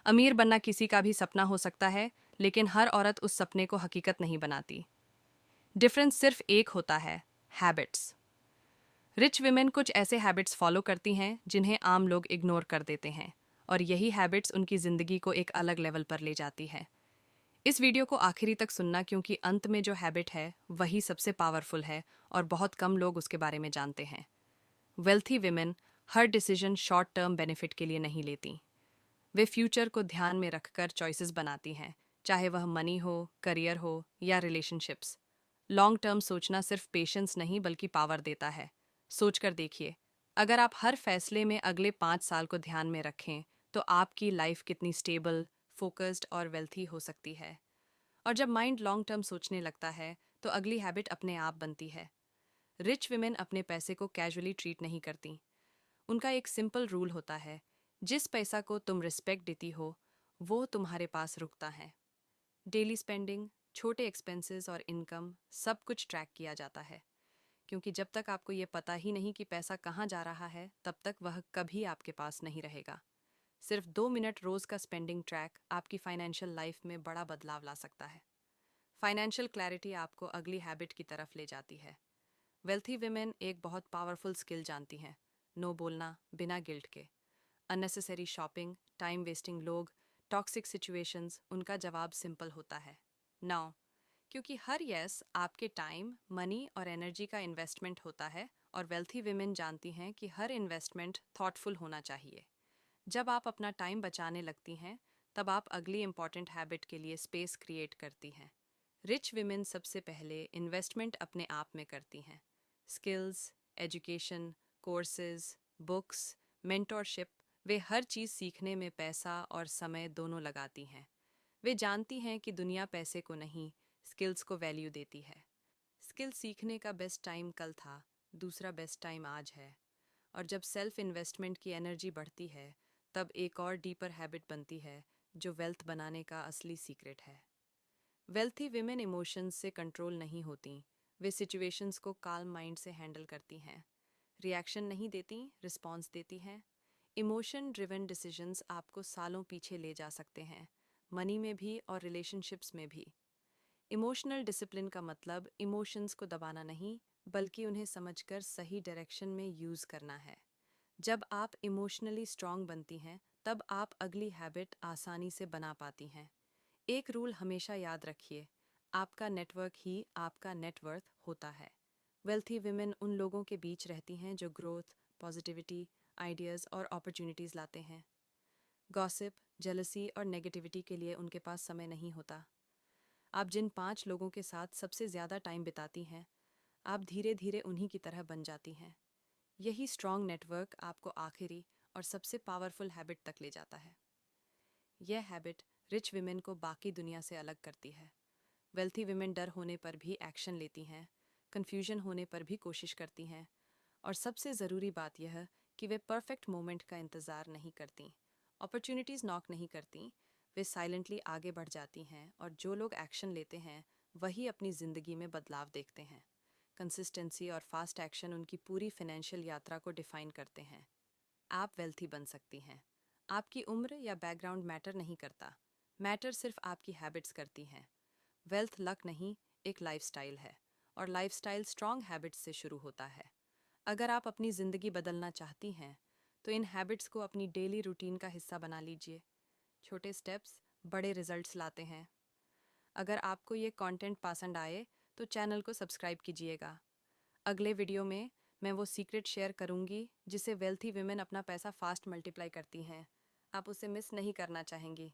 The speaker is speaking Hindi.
अमीर बनना किसी का भी सपना हो सकता है, लेकिन हर औरत उस सपने को हकीकत नहीं बनाती। डिफरेंस सिर्फ एक होता है, हैबिट्स। रिच विमेन कुछ ऐसे हैबिट्स फॉलो करती हैं जिन्हें आम लोग इग्नोर कर देते हैं, और यही हैबिट्स उनकी जिंदगी को एक अलग लेवल पर ले जाती है। इस वीडियो को आखिरी तक सुनना, क्योंकि अंत में जो हैबिट है वही सबसे पावरफुल है और बहुत कम लोग उसके बारे में जानते हैं। वेल्थी विमेन हर डिसीजन शॉर्ट टर्म बेनिफिट के लिए नहीं लेती। वे फ्यूचर को ध्यान में रखकर चॉइसेस बनाती हैं, चाहे वह मनी हो, करियर हो या रिलेशनशिप्स। लॉन्ग टर्म सोचना सिर्फ पेशेंस नहीं बल्कि पावर देता है। सोचकर देखिए, अगर आप हर फैसले में अगले 5 साल को ध्यान में रखें तो आपकी लाइफ कितनी स्टेबल, फोकस्ड और वेल्थी हो सकती है। और जब माइंड लॉन्ग टर्म सोचने लगता है तो अगली हैबिट अपने आप बनती है। रिच विमेन अपने पैसे को कैजुअली ट्रीट नहीं करती। उनका एक सिंपल रूल होता है, जिस पैसा को तुम रिस्पेक्ट देती हो वो तुम्हारे पास रुकता है। डेली स्पेंडिंग, छोटे एक्सपेंसेस और इनकम, सब कुछ ट्रैक किया जाता है, क्योंकि जब तक आपको ये पता ही नहीं कि पैसा कहाँ जा रहा है तब तक वह कभी आपके पास नहीं रहेगा। सिर्फ 2 मिनट रोज का स्पेंडिंग ट्रैक आपकी फाइनेंशियल लाइफ में बड़ा बदलाव ला सकता है। फाइनेंशियल क्लैरिटी आपको अगली हैबिट की तरफ ले जाती है। वेल्थी विमेन एक बहुत पावरफुल स्किल जानती हैं, नो बोलना बिना गिल्ट के। अननेसेसरी शॉपिंग, टाइम वेस्टिंग लोग, टॉक्सिक सिचुएशंस, उनका जवाब सिंपल होता है, नो। क्योंकि हर यस आपके टाइम, मनी और एनर्जी का इन्वेस्टमेंट होता है, और वेल्थी विमेन जानती हैं कि हर इन्वेस्टमेंट थॉटफुल होना चाहिए। जब आप अपना टाइम बचाने लगती हैं तब आप अगली इंपॉर्टेंट हैबिट के लिए स्पेस क्रिएट करती हैं। रिच विमेन सबसे पहले इन्वेस्टमेंट अपने आप में करती हैं। Skills, education, courses, books, mentorship, वे हर चीज़ सीखने में पैसा और समय दोनों लगाती हैं। वे जानती हैं कि दुनिया पैसे को नहीं, स्किल्स को वैल्यू देती है। स्किल सीखने का बेस्ट टाइम कल था, दूसरा बेस्ट टाइम आज है। और जब सेल्फ इन्वेस्टमेंट की एनर्जी बढ़ती है तब एक और डीपर हैबिट बनती है, जो वेल्थ बनाने का असली सीक्रेट है। वेल्थी विमेन इमोशंस से कंट्रोल नहीं होती। वे सिचुएशंस को काल्म माइंड से हैंडल करती हैं। रिएक्शन नहीं देती, रिस्पॉन्स देती हैं। इमोशन ड्रिवन डिसीजंस आपको सालों पीछे ले जा सकते हैं, मनी में भी और रिलेशनशिप्स में भी। इमोशनल डिसिप्लिन का मतलब इमोशंस को दबाना नहीं, बल्कि उन्हें समझकर सही डायरेक्शन में यूज़ करना है। जब आप इमोशनली स्ट्रांग बनती हैं तब आप अगली हैबिट आसानी से बना पाती हैं। एक रूल हमेशा याद रखिए, आपका नेटवर्क ही आपका नेटवर्थ होता है। वेल्थी विमेन उन लोगों के बीच रहती हैं जो ग्रोथ, पॉजिटिविटी, आइडियाज़ और अपॉर्चुनिटीज़ लाते हैं। गॉसिप, जेलसी और नेगेटिविटी के लिए उनके पास समय नहीं होता। आप जिन 5 लोगों के साथ सबसे ज़्यादा टाइम बिताती हैं, आप धीरे धीरे उन्हीं की तरह बन जाती हैं। यही स्ट्रॉन्ग नेटवर्क आपको आखिरी और सबसे पावरफुल हैबिट तक ले जाता है। यह हैबिट रिच विमेन को बाकी दुनिया से अलग करती है। वेल्थी विमेन डर होने पर भी एक्शन लेती हैं, कंफ्यूजन होने पर भी कोशिश करती हैं, और सबसे ज़रूरी बात यह कि वे परफेक्ट मोमेंट का इंतज़ार नहीं करती, अपॉर्चुनिटीज़ नॉक नहीं करती। वे साइलेंटली आगे बढ़ जाती हैं, और जो लोग एक्शन लेते हैं वही अपनी ज़िंदगी में बदलाव देखते हैं। कंसिस्टेंसी और फास्ट एक्शन उनकी पूरी फाइनेंशियल यात्रा को डिफाइन करते हैं। आप वेल्थी बन सकती हैं। आपकी उम्र या बैकग्राउंड मैटर नहीं करता। मैटर सिर्फ आपकी हैबिट्स करती हैं। वेल्थ लक नहीं, एक लाइफस्टाइल है, और लाइफस्टाइल स्ट्रॉन्ग हैबिट्स से शुरू होता है। अगर आप अपनी ज़िंदगी बदलना चाहती हैं तो इन हैबिट्स को अपनी डेली रूटीन का हिस्सा बना लीजिए। छोटे स्टेप्स बड़े रिजल्ट्स लाते हैं। अगर आपको ये कंटेंट पसंद आए तो चैनल को सब्सक्राइब कीजिएगा। अगले वीडियो में मैं वो सीक्रेट शेयर करूंगी जिसे वेल्थी विमेन अपना पैसा फास्ट मल्टीप्लाई करती हैं। आप उसे मिस नहीं करना चाहेंगी।